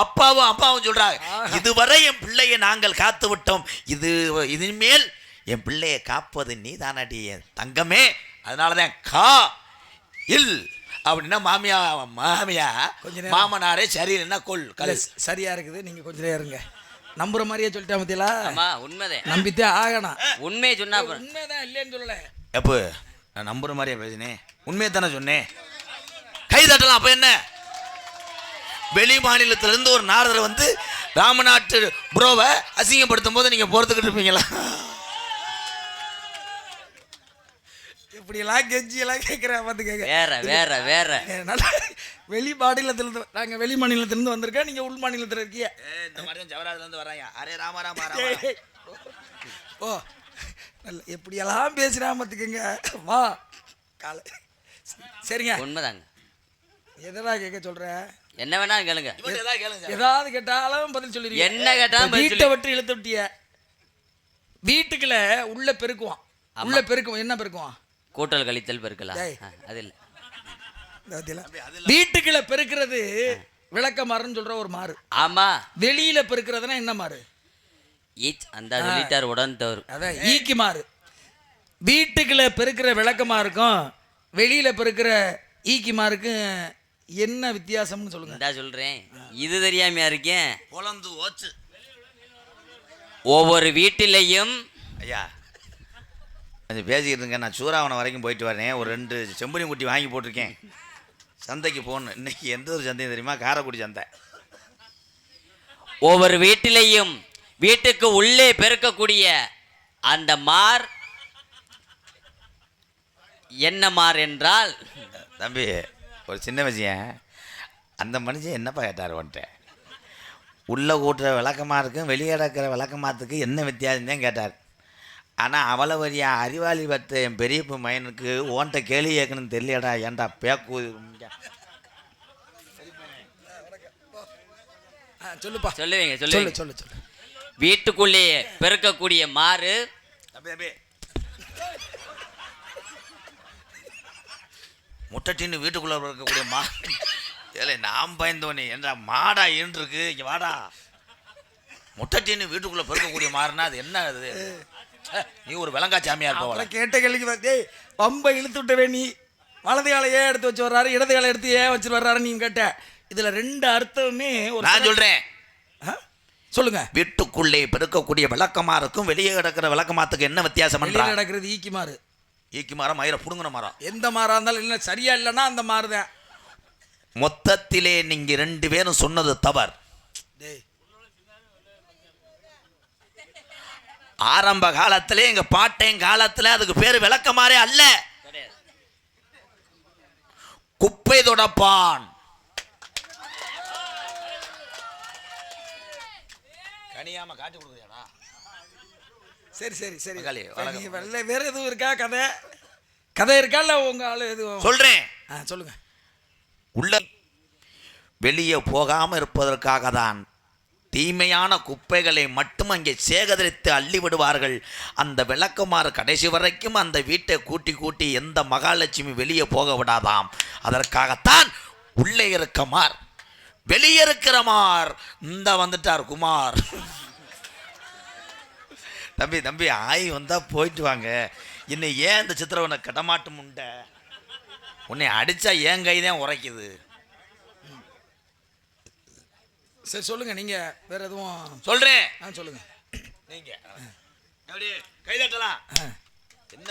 அப்பாவும் சொல்றாங்க. இதுவரை என் பிள்ளையை நாங்கள் காத்து விட்டோம். இனிமேல் என் பிள்ளையை காப்பது நீ தானடி என் தங்கமே. அதனாலதான் கா இல் அப்படின்னா மாமியா மாமனாரே சரியில்லைன்னா கொல். சரியா இருக்குது. நீங்க கொஞ்ச நேரம் இருங்க. நம்புற மாதிரியே சொல்லிட்டேன் பத்தியலா. உண்மைதான், நம்பித்தே ஆகணும். உண்மையை சொன்னா உண்மைதான் இல்லைன்னு சொல்லல. எப்போ நான் நம்புற மாதிரியே பேசினேன், உண்மையை தானே சொன்னேன். கை தட்டலாம். அப்ப என்ன, வெளி மாநிலத்திலிருந்து ஒரு நாரதர் வந்து ராமநாட்டு புரோவை அசிங்கப்படுத்தும் போது நீங்க போறதுக்கிட்டு இருப்பீங்களா? இப்படியெல்லாம் கெஞ்சியெல்லாம் கேட்குறேன் பார்த்துக்கங்க. வேற வெளி மாநிலத்திலிருந்து நாங்கள் வெளி மாநிலத்திலிருந்து வந்திருக்கேன். நீங்கள் உள் மாநிலத்தில் இருக்கீங்க. இந்த மாதிரி ஜவராஜ்லேருந்து வராங்க. அரே ராமராமா ஓ நல்ல எப்படியெல்லாம் பேசுகிறேன் பார்த்துக்கங்க. வா காலை. சரிங்க, உண்மைதாங்க. எதடா கேட்க சொல்கிறேன்? என்ன வேணாலும் கேளுங்க. ஏதாவது கேட்டாலும் பதில் சொல்லிடுங்க. என்ன கேட்டாலும் வீட்டை விட்டு இழுத்து விட்டிய. வீட்டுக்குள்ள உள்ள பெருக்குவான். உள்ள பெருக்குவான். என்ன பெருக்குவான்? கூட்டல் கழித்தல் பெருக்கலாம். அது இல்லை. வீட்டுக்குள்ள பெருக்கிறது விளக்கமாறுன்னு சொல்ற ஒரு மாறு. ஆமா. வெளியில பெருக்கிறதுனா என்ன மாறு? அந்த வெளிட்டார் உடன் தவறு. அதான் ஈக்கி மாறு. வீட்டுக்குள்ள பெருக்கிற விளக்கமாருக்கும் வெளியில பெருக்கிற ஈக்கி மாருக்கும் என்ன வித்தியாசம்னு சொல்லுங்க. நான் சொல்றேன், இது தெரியாமையா இருக்கேன். பொலந்து ஓச்சு. ஒவ்வொரு வீட்டிலையும் ஐயா கொஞ்சம் பேசிக்கிட்டு இருங்க. நான் சூறாவனம் வரைக்கும் போயிட்டு வரேன். ஒரு 2 செம்பனி குட்டி வாங்கி போட்டிருக்கேன். சந்தைக்கு போகணும். இன்னைக்கு எந்த ஒரு சந்தையும் தெரியுமா? காரைக்குடி சந்தை. ஒவ்வொரு வீட்டிலையும் வீட்டுக்கு உள்ளே பெருக்கக்கூடிய அந்த மார் என்ன மார் என்றால், தம்பி ஒரு சின்ன விஷயம். அந்த மனுஷன் என்னப்பா கேட்டார் வந்துட்டேன். உள்ளே கூட்டுற விளக்கமாக இருக்கும், வெளியே இருக்கிற விளக்கமாத்துக்கு என்ன வித்தியாசம் தான் கேட்டார். ஆனால் அவளை வழியா அறிவாளி பற்ற என் பெரியப்ப மையனுக்கு ஓன்ட்ட கேள்வி கேட்கணும்னு தெரியலடா. ஏன்டா பேக்கு சொல்லுப்பா. சொல்லுவீங்க. சொல்லு. வீட்டுக்குள்ளே பெருக்கக்கூடிய மாறு. முட்டட்டின்னு வீட்டுக்குள்ள இருக்கக்கூடிய ஏலே நாம் பயந்தோனே என்ற மாடா இருக்கு இங்க வாடா. முட்டட்டின்னு வீட்டுக்குள்ள பெருக்கக்கூடிய மாறுனா அது என்ன அது? நீ ஒரு விலங்கா சாமியார் போவல. கேட்ட கேள்விக்கு டேய் பம்பை இழுத்து விட்டவே நீ. வலது காலை ஏன் எடுத்து வச்சு வர்றாரு, இடது காலை எடுத்து ஏன் வச்சு வர்றாரு நீங்க கேட்ட. இதுல ரெண்டு அர்த்தமே நான் சொல்றேன். சொல்லுங்க. வீட்டுக்குள்ளே பெருக்கக்கூடிய விளக்கமாருக்கும் வெளியே கிடக்கிற விளக்கமாத்துக்கு என்ன வித்தியாசம்? வெளியே கிடக்கிறது ஈக்கிமாறு. ஈக்கிமாரம் மயிரை புடுங்கின மரம். எந்த மாறா இருந்தாலும் இல்லை, சரியா இல்லைன்னா அந்த மாறுதான். மொத்தத்திலே நீங்க 2 பேரும் சொன்னது தவறு. ஆரம்ப காலத்திலே எங்க பாட்டையும் காலத்துல அதுக்கு பேரு விளக்கமாறே அல்ல, குப்பை தொடப்பான். கனியாம காட்டி கொடுக்குறியாடா? சரி சரி சரி. வெள்ளை வேற எதுவும் இருக்கா? கதை இருக்கா இல்ல உங்க ஆளு எதுவும்? சொல்றேன். சொல்லுங்க. உள்ள வெளியே போகாம இருப்பதற்காக தான் தீமையான குப்பைகளை மட்டும் அங்கே சேகரித்து அள்ளி விடுவார்கள். அந்த விளக்குமாறு கடைசி வரைக்கும் அந்த வீட்டை கூட்டி கூட்டி எந்த மகாலட்சுமி வெளியே போக விடாதாம். அதற்காகத்தான் உள்ளே இருக்கமார் வெளியே இருக்கிறமார். இந்த வந்துட்டார் குமார். தம்பி தம்பி ஆய் வந்தா போயிட்டு வாங்க. இன்னும் ஏன் இந்த சித்திரவனை கடமாட்டு முண்ட உன்னை அடிச்சா ஏன் கைதான் உரைக்குது. சரி சொல்லுங்க. நீங்க வேற எதுவும்? சொல்றேன். சொல்லுங்க. நீங்க கைதட்டலாம். என்ன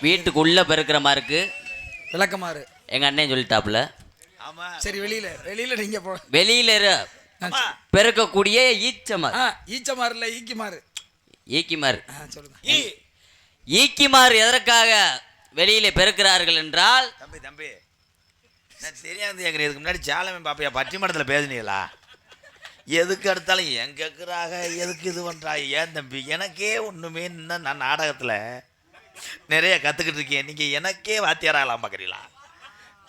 வீட்டுக்குள்ள பெருக்கிற மாருக்கு விளக்கமாறு எங்க அண்ணன் சொல்லிட்டாப்புல. ஆமா சரி. வெளியில நீங்க போ. வெளியில பெருக்கக்கூடிய ஈச்சமாறு. ஈச்சமாறு இல்ல ஈக்கிமாறு. ஈக்கிமாறு. சொல்லுங்க. ஈக்கிமாறு எதற்காக வெளியில பெருக்கிறார்கள் என்றால், தம்பி தம்பி நான் தெரியாது கேட்குறேன். இதுக்கு முன்னாடி சேலமே பாப்பையா பட்டிமன்றத்தில் பேசுனீங்களா? எதுக்கு எடுத்தாலும் என் கேட்குறாங்க, எதுக்கு இது பண்ணுறாங்க? ஏன் தம்பி எனக்கே ஒன்றுமே இன்னும் நான் நாடகத்தில் நிறைய கற்றுக்கிட்டு இருக்கேன். நீங்கள் எனக்கே வாத்தியாராகலாம் பார்க்குறீங்களா?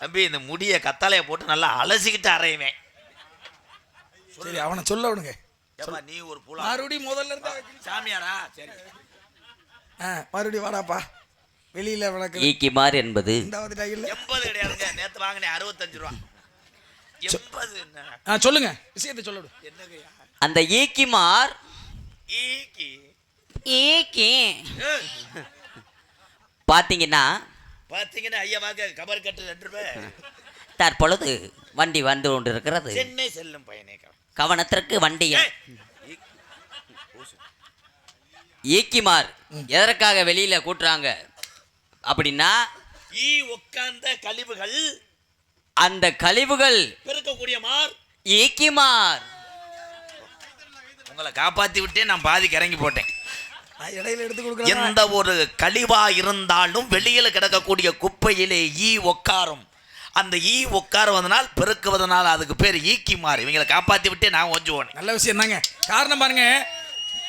தம்பி இந்த முடியை கத்தாலையை போட்டு நல்லா அலசிக்கிட்டு அரையுவேன். சரி அவனை சொல்ல விடுங்க. நீ ஒரு புலா மறுபடியும் முதல்ல இருந்தா சாமியாரா? சரி மறுபடியும் வாடாப்பா. வெளியில விளக்கு. ஈக்கிமாறு என்பது 80 கிடையாதுங்க. நேற்று வாங்கினேன் 65 ரூபா. 80 என்ன? சொல்லுங்க. விஷயத்தை சொல்ல விடு. என்னங்கய்யா அந்த ஈக்கிமார் ஈக்கி பார்த்தீங்கன்னா ஐயா வாங்க கபர் கட்டு 2 ரூபாய். தற்பொழுது வண்டி வந்து கொண்டு இருக்கிறது. சென்னை செல்லும் பயணே கவனத்திற்கு வண்டியை ஈக்கிமார் எதற்காக வெளியில கூட்டுறாங்க அப்படின்னா, உட்கார்ந்த கழிவுகள், அந்த கழிவுகள் பெருக்கக்கூடிய மார் ஈக்கிமார். உங்களை காப்பாத்தி விட்டே நான் பாதிக்கு இறங்கி போட்டேன். இடையில எடுத்து கொடுக்க. எந்த ஒரு கழிவா இருந்தாலும் வெளியில கிடக்கக்கூடிய குப்பையிலே உட்காரும். அந்த உட்காருவதனால் பெருக்குவதனால் அதுக்கு பேர் ஈக்கிமார். இவங்களை காப்பாத்தி விட்டே நான் கொஞ்சம் போனேன். நல்ல விஷயம் தாங்க. காரணம் பாருங்க,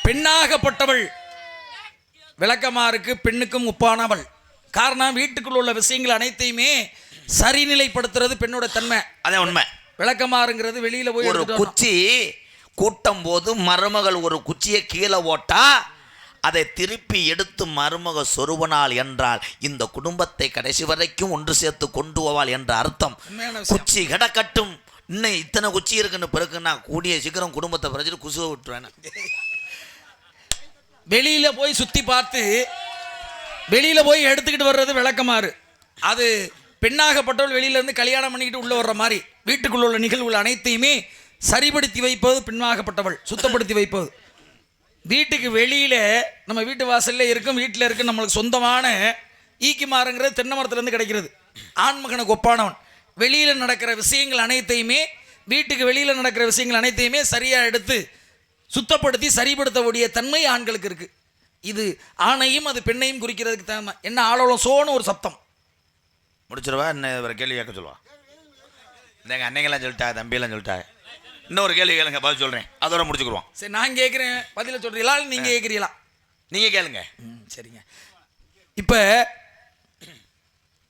பெண்ணாகப்பட்டவள் விளக்கமாருக்கு பெண்ணுக்கும் ஒப்பானவள். காரணம் வீட்டுக்குள்ள உள்ள விஷயங்கள் அனைத்தையுமே சரிநிலைப்படுத்துறது பெண்ணோட தன்மை. அதான் உண்மை. விளக்கமாறுங்கிறது வெளியில போய் ஒரு குச்சி கூட்டும் போது மருமகள் ஒரு குச்சியை கீழே ஓட்டா அதை திருப்பி எடுத்து மருமக சொருவனாள் என்றால் இந்த குடும்பத்தை கடைசி வரைக்கும் ஒன்று சேர்த்து கொண்டு போவாள் என்ற அர்த்தம். குச்சி கிடக்கட்டும், இன்னும் இத்தனை குச்சி இருக்குன்னு பிறகுன்னா கூடிய சீக்கிரம் குடும்பத்தை பிறகு குசுவ விட்டுருவேன். வெளியில போய் சுத்தி பார்த்து வெளியில போய் எடுத்துக்கிட்டு வர்றது விளக்கமாறு. அது பெண்ணாகப்பட்டவள் வெளியில இருந்து கல்யாணம் பண்ணிக்கிட்டு உள்ள வர்ற மாதிரி வீட்டுக்குள்ள உள்ள நிகழ்வுகள் அனைத்தையுமே சரிப்படுத்தி வைப்பது பெண்ணாகப்பட்டவள், சுத்தப்படுத்தி வைப்பது. வீட்டுக்கு வெளியில நம்ம வீட்டு வாசல்ல இருக்கும், வீட்டில் இருக்கு நம்மளுக்கு சொந்தமான ஈக்கிமாறுங்கிறது தென்னை மரத்துலேருந்து கிடைக்கிறது. ஆண்மகனுக்கு ஒப்பானவன். வெளியில நடக்கிற விஷயங்கள் அனைத்தையுமே, வீட்டுக்கு வெளியில நடக்கிற விஷயங்கள் அனைத்தையுமே சரியா எடுத்து சுத்தப்படுத்தி சரிப்படுத்தக்கூடிய தன்மை ஆண்களுக்கு இருக்கு. இது ஆணையும் அது பெண்ணையும் குறிக்கிறதுக்கு தான். என்ன ஆளோളം சோன்னு ஒரு சத்தம் முடிச்சிருவா. என்ன ஒரு கேள்வி கேட்க சொல்லுவா. இந்த எங்கள் அன்னைங்கெல்லாம் சொல்லிட்டா, தம்பியெல்லாம் சொல்லிட்டா. இன்னொரு கேள்வி கேளுங்க, பதில் சொல்கிறேன், அதோட முடிச்சுக்குருவோம். சரி நான் கேட்குறேன், பதில சொல்கிறீங்களா நீங்கள் கேட்குறீங்களா? நீங்கள் கேளுங்க. சரிங்க. இப்போ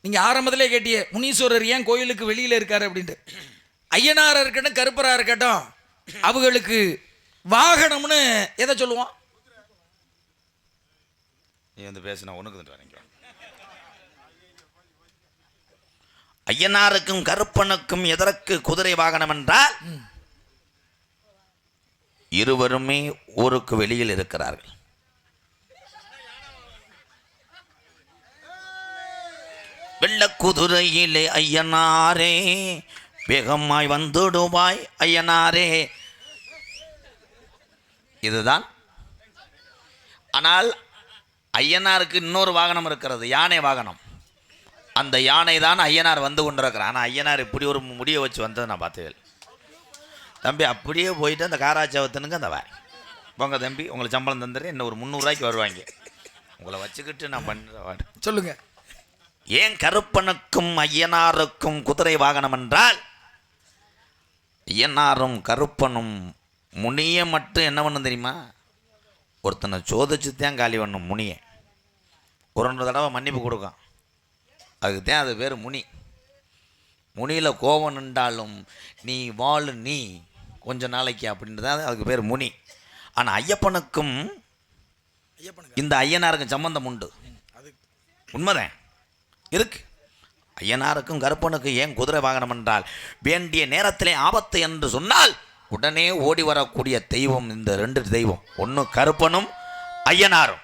நீங்கள் ஆரம்பத்திலே கேட்டிய முனீஸ்வரர் ஏன் கோயிலுக்கு வெளியில் இருக்காரு அப்படின்ட்டு. ஐயனாராக இருக்கட்டும் கருப்பராக இருக்கட்டும் அவங்களுக்கு வாகனம்னு எதை சொல்லுவோம்? நீ வந்து பேசினா உனக்கு வரீங்க. ஐயனாருக்கும் கருப்பனுக்கும் எதற்கு குதிரை வாகனம் என்றால் இருவருமே ஊருக்கு வெளியில் இருக்கிறார்கள். வெள்ளக்குதிரையிலே ஐயனாரே வேகமாய் வந்துடுவாய் ஐயனாரே. இதுதான். ஆனால் ஐயனாருக்கு இன்னொரு வாகனம் இருக்கிறது, யானை வாகனம். அந்த யானை தான் ஐயனார் வந்து கொண்டிருக்கிறார். ஆனால் ஐயனார் இப்படி ஒரு முடியை வச்சு வந்தது நான் பார்த்தேன். தம்பி அப்படியே போயிட்டு அந்த காராச்சவத்தனுக்கு அந்த வாய் போங்க தம்பி, உங்களுக்கு சம்பளம் தந்துடுறேன், இன்னும் ஒரு 300 ரூபாய்க்கு வருவாங்க, உங்களை வச்சுக்கிட்டு நான் பண்ணுறேன். சொல்லுங்க. ஏன் கருப்பனுக்கும் ஐயனாருக்கும் குதிரை வாகனம் என்றால் ஐயனாரும் கருப்பனும் முனியை மட்டும் என்ன பண்ணும் தெரியுமா? ஒருத்தனை சோதிச்சு தான் காலி பண்ணும் முனியை. ஒரு 2 தடவை மன்னிப்பு கொடுக்கும், அதுக்கு தான் அது பேர் முனி. முனியில் கோபம் நின்றாலும் நீ வாழு நீ கொஞ்ச நாளைக்கு அப்படின்ட்டு தான் அதுக்கு பேர் முனி. ஆனால் ஐயப்பனுக்கும் இந்த ஐயனாருக்கும் சம்பந்தம் உண்டு, உண்மைதான் இருக்கு. ஐயனாருக்கும் கருப்பனுக்கும் ஏன் குதிரை வாகனம் என்றால் வேண்டிய நேரத்திலே ஆபத்து என்று சொன்னால் உடனே ஓடி வரக்கூடிய தெய்வம் இந்த 2 தெய்வம். ஒன்று கருப்பனும் ஐயனாரும்.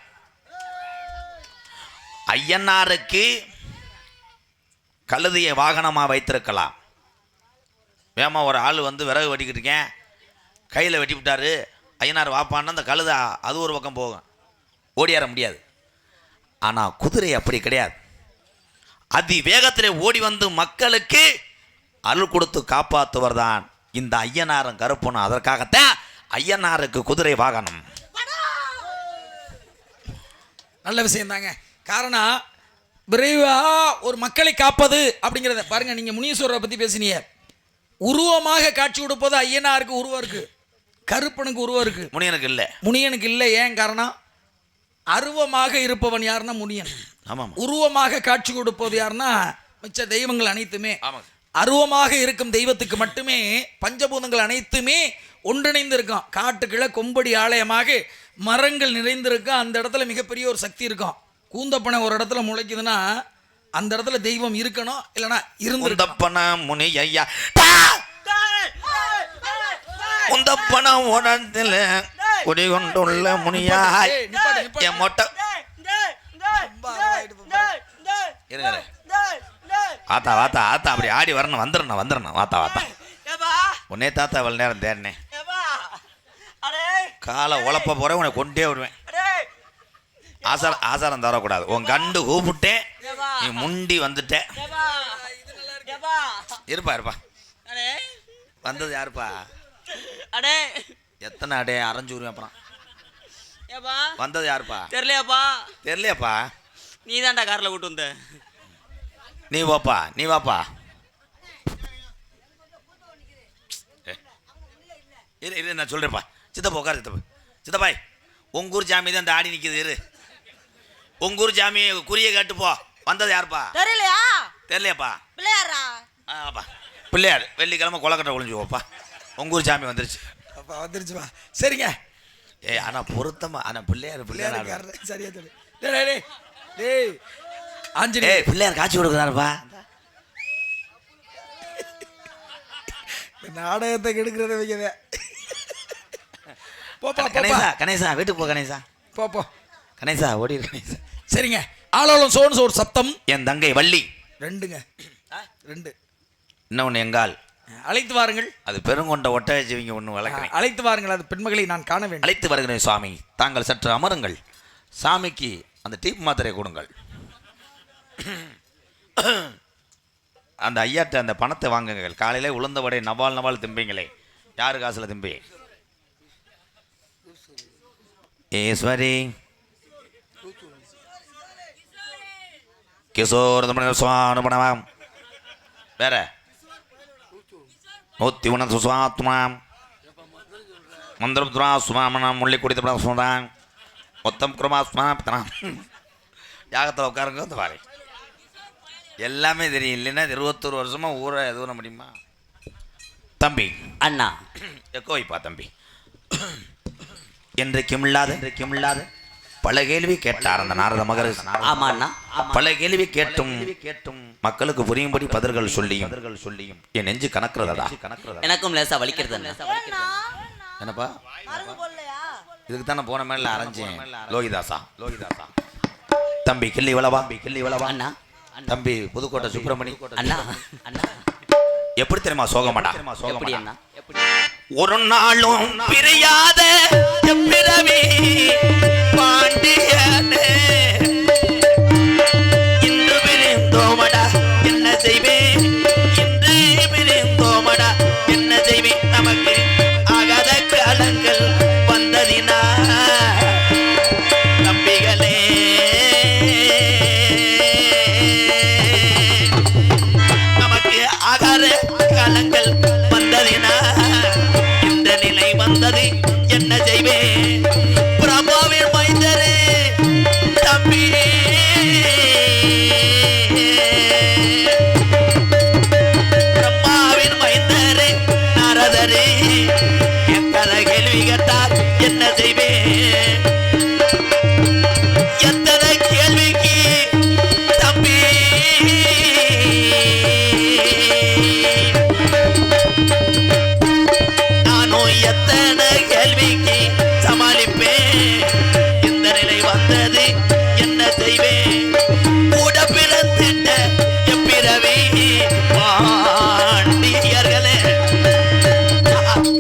ஐயனாருக்கு கழுதையை வாகனமாக வைத்திருக்கலாம். வேமா ஒரு ஆள் வந்து விறகு வெட்டிக்கிட்டு இருக்கேன், கையில் வெட்டி விட்டாரு, ஐயனார் வாப்பான்னு அந்த கழுதை அது ஒரு பக்கம் போகும், ஓடியார முடியாது. ஆனால் குதிரை அப்படி கிடையாது, அதி வேகத்திலே ஓடி வந்து மக்களுக்கு அருள் கொடுத்து காப்பாற்றுவர் தான் இந்த ஐயனாரும் கருப்பனும். அதற்காகத்தான் ஐயனாருக்கு குதிரை வாகனம். நல்ல விஷயம் தாங்க. காரணம் விரைவாக ஒரு மக்களை காப்பது அப்படிங்கிறத பாருங்க. நீங்க முனீஸ்வரரை பத்தி பேசினீங்க. உருவமாக காட்சி கொடுப்பது ஐயனாருக்கு உருவம் இருக்கு, கருப்பனுக்கு உருவம் இருக்கு, முனியனுக்கு இல்லை. முனியனுக்கு இல்லை. ஏன் காரணம்? அருவமாக இருப்பவன் யாருன்னா முனியன். ஆமாம். உருவமாக காட்சி கொடுப்பது யாருன்னா மிச்ச தெய்வங்கள் அனைத்துமே. ஆமாம். அருவமாக இருக்கும் தெய்வத்துக்கு மட்டுமே பஞ்சபூதங்கள் அனைத்துமே ஒன்றிணைந்து இருக்கும். காட்டுக்குள்ள கொம்படி ஆலயமாக மரங்கள் நிறைந்திருக்கும். அந்த இடத்துல மிகப்பெரிய ஒரு சக்தி இருக்கும். கூந்தப்பனை ஒரு இடத்துல முளைக்குதுன்னா அந்த இடத்துல தெய்வம் இருக்கணும், இல்லைன்னா இருந்தப்பன முனி ஐயா குந்தப்பன உடத்துல குடிகொண்டுள்ள முனியாய் என் மொட்டை இருங்க. ஆத்தா வாத்தா ஆத்தா அப்படி ஆடி வரணும், வந்துடணும் வாத்தா வாத்தா. உன்னே தாத்தா இவ்வளோ நேரம் தேடினேன், காலை உழப்ப போகிறேன், உன்னை கொண்டே விடுவேன். ஆசாரம் தரக்கூடாது. உன் கண்டு கூப்பிட்டேன், நீ முண்டி வந்துட்ட. இருப்பா வந்தது யாருப்பா? எத்தனை அடே அரைஞ்சூருவேன். அப்புறம் வந்தது யாருப்பா? தெரியலையாப்பா. நீ தான்டா காரில் கூட்டு வந்த. நீ வாப்பா. இரு நான் சொல்கிறேன்ப்பா. சித்தப்பா உட்காரு. சித்தப்பாய் உங்கூர் ஜாமி தான் இந்த ஆடி நிற்கிது. இரு, உங்கூர் ஜாமி குறிய கேட்டுப்போ. வந்தது யாருப்பா? தெரியலையாப்பா. பிள்ளையாரா? பிள்ளையார் வெள்ளிக்கிழமை கொலக்கட்டை ஒழிஞ்சு போப்பா. உங்கூர் ஜாமி வந்துருச்சுப்பா. சரிங்க. ஆனால் பொருத்தமா. ஆனால் பிள்ளையார் சரியா சொல்லு. ஆஞ்சனே பிள்ளையார் காட்சி கொடுக்குறாருப்பா. நாடகத்தை கெடுக்கிறத வைக்கவே. கணேசா வீட்டுக்கு போ. கணேசா ஓடி கணேசா. சரிங்க. ஆளாளும் சோன்னு ஒரு சத்தம். என் தங்கை வள்ளி 2 இன்னொன்று எங்கால் அழைத்து வாருங்கள். அது பெருங்கொண்ட ஒட்டகச்சிவிங்க ஒன்று வளர்க்கிறேன். அழைத்து வாருங்கள். அது பெண்மகளை நான் காண வேண்டும். அழைத்து வருகிறேன் சுவாமி. தாங்கள் சற்று அமருங்கள். சாமிக்கு அந்த டீப் மாத்திரை கொடுங்கள். அந்த ஐயாட்ட அந்த பணத்தை வாங்குங்கள். காலையிலே உளுந்த வடை நவால் திம்பிங்களே. யாரு காசுல திம்பி? ஈஸ்வரி கிஷோர் சுவானுபணம் வேற 101 சுஸ்வாத்மாம் மந்திரபுத்ரா சுவாமணம் முள்ளி குடித்த சொல்கிறான். மொத்தம் குருமாஸ்மா யாகத்தில் உட்காருங்க. அந்த பாரு எல்லாமே தெரியும். இல்லைன்னா 21 வருஷமாக ஊரை எதுவும் முடியுமா? தம்பி அண்ணா எக்கோ வைப்பா தம்பி. என்றைக்கும் இல்லாத பல கேள்வி கேட்டார் அந்த நாரத மகரிஷி. ஆமா அண்ணா. பல கேள்வி கேட்டும் மக்களுக்கு புரியும்படி பதில்கள் சொல்லியும் என் நெஞ்சு கணக்குறதா. எனக்கும் லேசா வலிக்கிறது அண்ணா. என்னப்பா மருந்து போடலையா? இதுக்கு தானே போன மேல அரைஞ்சேன். லோகிதாசா தம்பி கிள்ளி வளவா அண்ணா. தம்பி புதுக்கோட்டை சுப்பிரமணி அண்ணா. அண்ணா. எப்படி தெரியுமா சோகமாடா? எப்படி அண்ணா? எப்படி? ஒரு நாளும் பிரியாத பிறவி பாண்டியனே இன்று பிரிந்தோமடா என்ன செய்வேன், இன்று பிரிந்தோமடா என்ன செய்வேன், நமக்கு ஆகாத காலங்கள் வந்ததினா நம்பிகளே நமக்கு ஆகாத காலங்கள் வந்ததினா இந்த நிலை வந்தது என்ன செய்வேன், பிரபாவின் மைந்தரே தம்பி பிரம்மாவின் மைந்தரே நாரதரே என் கதை கேள்வி கேட்டார் என்ன செய்வேன், எத்தனை கேள்விக்கு தம்பி நானும் எத்தனை கேள்விக்கு சமாளிப்பேன், இந்த நிலை வந்தது என்ன செய்வேன், கூட பிறந்திட்ட எப்பிறவி பாண்டியர்களே.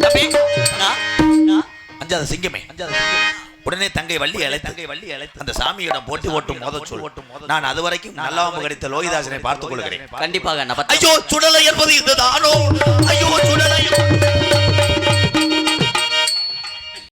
தம்பி அண்ணா. அண்ணா. அஞ்சாத சிங்கமே உடனே தங்கை வள்ளி அழைத்து அந்த சாமியிடம் போட்டி ஓட்டும் நான் அதுவரைக்கும் நல்லாம்பு கிடைத்த லோகிதாசனை பார்த்துக் கொள்கிறேன். கண்டிப்பாக அண்ணா. ஐயோ சுடலை என்பது இதுதானோ, ஐயோ சுடலை